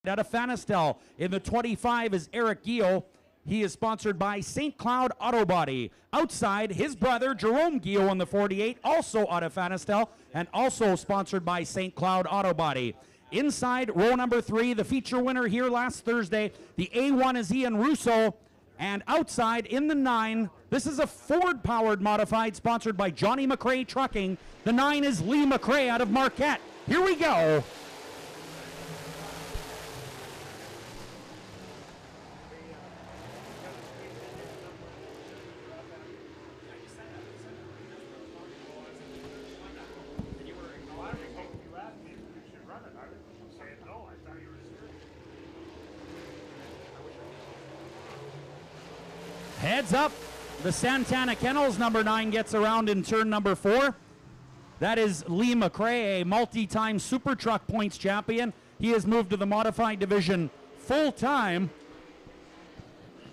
Out of Fanistel in the 25 is Eric Gio. He is sponsored by St. Cloud Auto Body. Outside, his brother Jerome Gio on the 48, also out of Fanistel, and also sponsored by St. Cloud Auto Body. Inside, row number 3, the feature winner here last Thursday. The A1 is Ian Russo. And outside in the 9, this is a Ford-powered modified sponsored by Johnny McRae Trucking. The 9 is Lee McRae out of Marquette. Here we go. Heads up, the Santana Kennels, number 9 gets around in turn number 4. That is Lee McRae, a multi-time Super Truck Points champion. He has moved to the modified division full-time.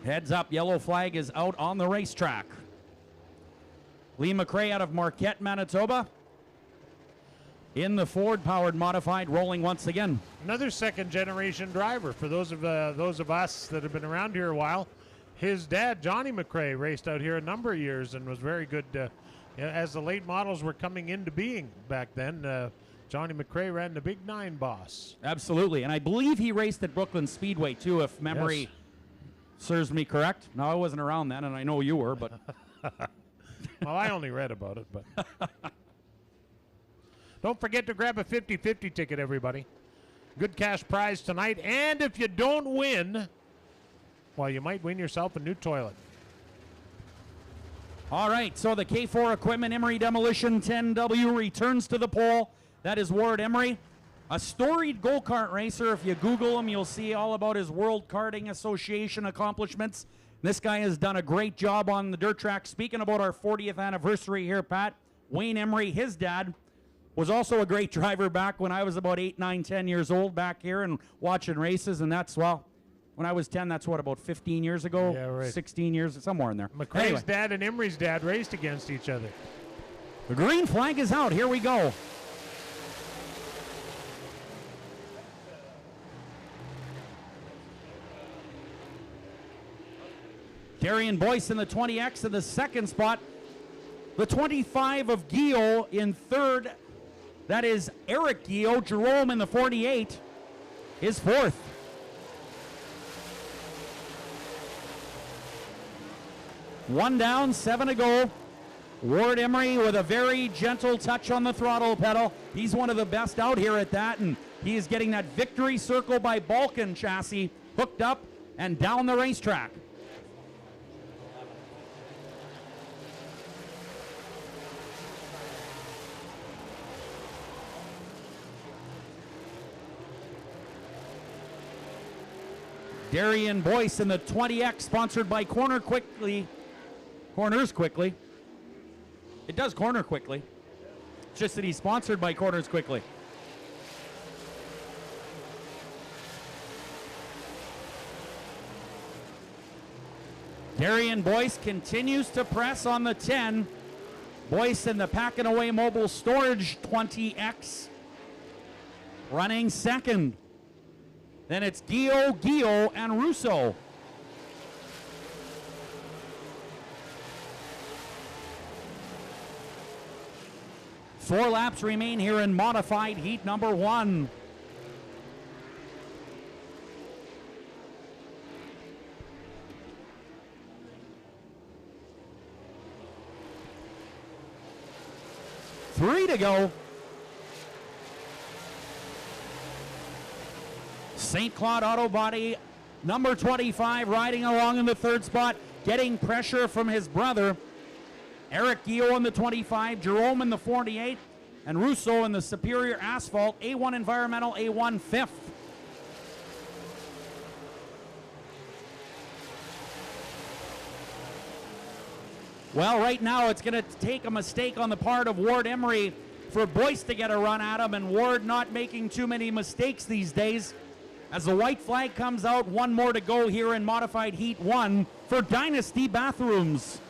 Heads up, yellow flag is out on the racetrack. Lee McRae out of Marquette, Manitoba. In the Ford-powered modified, rolling once again. Another second-generation driver for those of us that have been around here a while. His dad, Johnny McRae, raced out here a number of years and was very good as the late models were coming into being back then. Johnny McRae ran the Big 9 boss. Absolutely, and I believe he raced at Brooklyn Speedway too, if memory serves me correct. No, I wasn't around then, and I know you were, but... Well, I only read about it, but... Don't forget to grab a 50-50 ticket, everybody. Good cash prize tonight, and if you don't win... well, you might win yourself a new toilet. All right, so the K4 Equipment Emery Demolition 10W returns to the pole. That is Ward Emery, a storied go-kart racer. If you Google him, you'll see all about his World Karting Association accomplishments. This guy has done a great job on the dirt track. Speaking about our 40th anniversary here, Pat, Wayne Emery, his dad, was also a great driver back when I was about 8, 9, 10 years old back here and watching races, and that's, well, when I was 10, that's what, about 15 years ago? Yeah, right. 16 years, somewhere in there. McRae's dad and Emery's dad raced against each other. The green flag is out. Here we go. Darian Boyce in the 20X in the second spot. The 25 of Gio in third. That is Eric Gio. Jerome in the 48 is fourth. One down, 7 to go. Ward Emery with a very gentle touch on the throttle pedal. He's one of the best out here at that, and he is getting that victory circle by Balkan chassis hooked up and down the racetrack. Darian Boyce in the 20X, sponsored by Corners Quickly. It does corner quickly. It's just that he's sponsored by Corners Quickly. Darian Boyce continues to press on the 10. Boyce in the Packin' Away Mobile Storage 20X, running second. Then it's Gio, and Russo. Four laps remain here in modified heat number 1. Three to go. St. Cloud Auto Body, number 25, riding along in the third spot, getting pressure from his brother. Eric Gio in the 25, Jerome in the 48, and Russo in the Superior Asphalt, A1 Environmental, A1 fifth. Well, right now it's going to take a mistake on the part of Ward Emery for Boyce to get a run at him, and Ward not making too many mistakes these days. As the white flag comes out, one more to go here in modified heat 1 for Dynasty Bathrooms.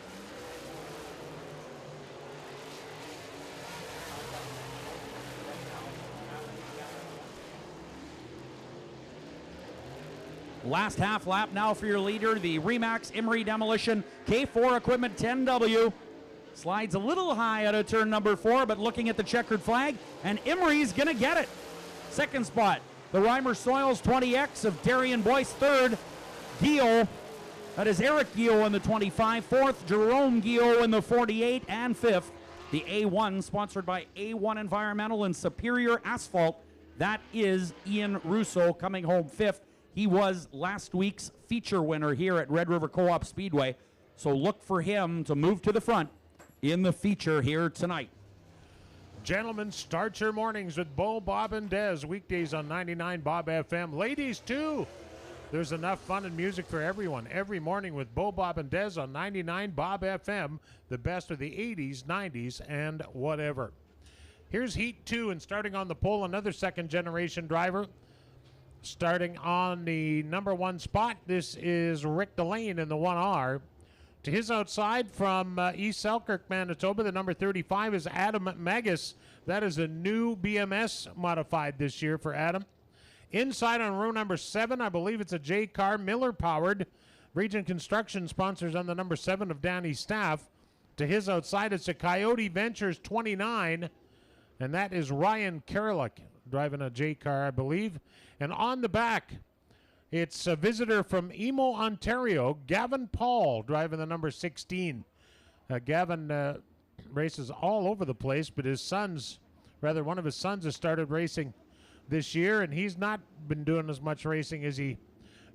Last half lap now for your leader, the Remax Emery Demolition K4 Equipment 10W. Slides a little high out of turn number 4, but looking at the checkered flag, and Emery's going to get it. Second spot, the Reimer Soils 20X of Darian Boyce. Third, Gio. That is Eric Gio in the 25. Fourth, Jerome Gio in the 48. And fifth, the A1, sponsored by A1 Environmental and Superior Asphalt. That is Ian Russo coming home fifth. He was last week's feature winner here at Red River Co-op Speedway. So look for him to move to the front in the feature here tonight. Gentlemen, start your mornings with Bo, Bob, and Des. Weekdays on 99 Bob FM. Ladies, too. There's enough fun and music for everyone. Every morning with Bo, Bob, and Des on 99 Bob FM. The best of the 80s, 90s, and whatever. Here's Heat 2, and starting on the pole, another second-generation driver. Starting on the number 1 spot, this is Rick Delane in the 1R. To his outside from East Selkirk, Manitoba, the number 35 is Adam Magus. That is a new BMS modified this year for Adam. Inside on row number 7, I believe it's a J car, Miller-powered. Region Construction sponsors on the number 7 of Danny's staff. To his outside, it's a Coyote Ventures 29, and that is Ryan Karalik driving a J car, I believe. And on the back, it's a visitor from Emo, Ontario, Gavin Paul, driving the number 16. Gavin races all over the place, but one of his sons has started racing this year, and he's not been doing as much racing as he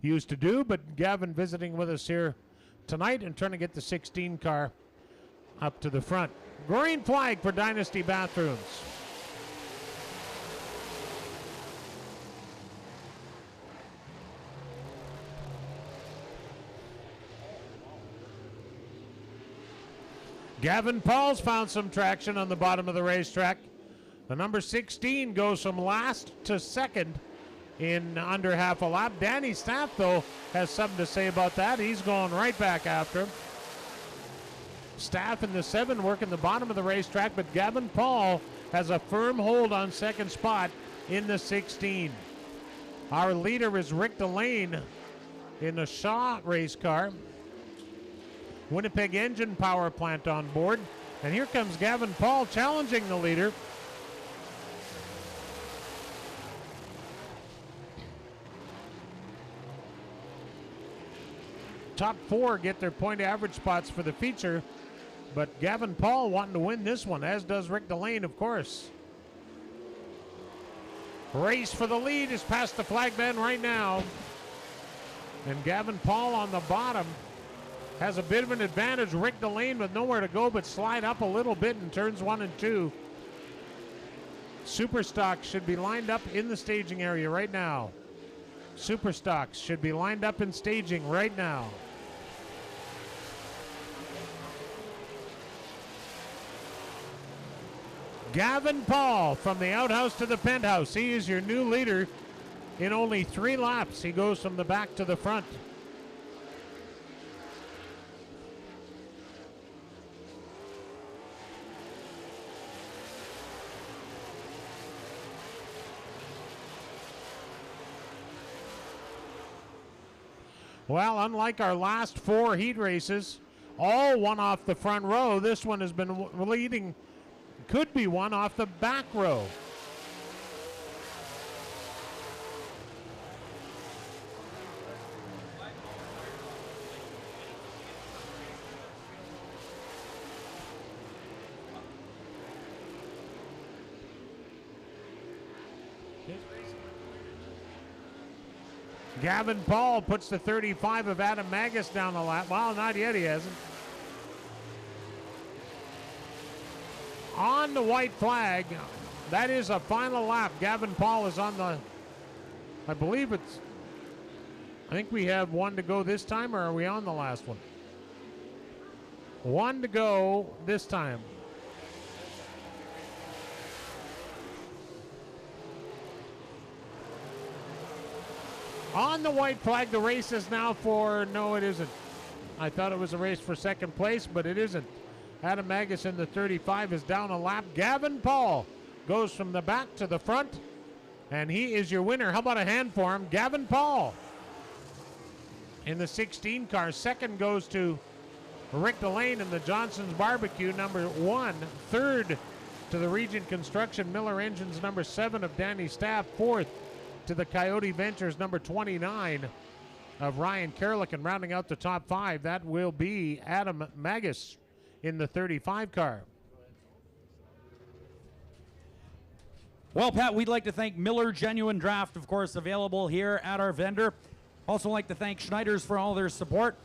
used to do. But Gavin visiting with us here tonight and trying to get the 16 car up to the front. Green flag for Dynasty Bathrooms. Gavin Paul's found some traction on the bottom of the racetrack. The number 16 goes from last to second in under half a lap. Danny Staff, though, has something to say about that. He's going right back after him. Staff in the 7 working the bottom of the racetrack, but Gavin Paul has a firm hold on second spot in the 16. Our leader is Rick Delane in the Shaw race car. Winnipeg Engine Power Plant on board. And here comes Gavin Paul challenging the leader. Top 4 get their point average spots for the feature, but Gavin Paul wanting to win this one, as does Rick Delane, of course. Race for the lead is past the flag bend right now. And Gavin Paul on the bottom has a bit of an advantage. Rick Delane with nowhere to go but slide up a little bit in turns 1 and 2. Super Stocks should be lined up in the staging area right now. Super Stocks should be lined up in staging right now. Gavin Paul from the outhouse to the penthouse. He is your new leader in only 3 laps. He goes from the back to the front. Well, unlike our last 4 heat races, all won off the front row, this one has been leading, could be won off the back row. Gavin Paul puts the 35 of Adam Magus down the lap. Well, not yet, he hasn't. On the white flag, that is a final lap. Gavin Paul is on the, I think we have 1 to go this time, or are we on the last one? 1 to go this time. On the white flag, the race is now for, no, it isn't. I thought it was a race for second place, but it isn't. Adam Magus in the 35 is down a lap. Gavin Paul goes from the back to the front, and he is your winner. How about a hand for him? Gavin Paul. in the 16 car. Second goes to Rick Delane in the Johnson's Barbecue, number 1. Third to the Regent Construction Miller Engines, number 7 of Danny Staff. Fourth to the Coyote Ventures, number 29 of Ryan Kerlick. And rounding out the top 5, that will be Adam Magus in the 35 car. Well, Pat, we'd like to thank Miller Genuine Draft, of course, available here at our vendor. Also like to thank Schneider's for all their support.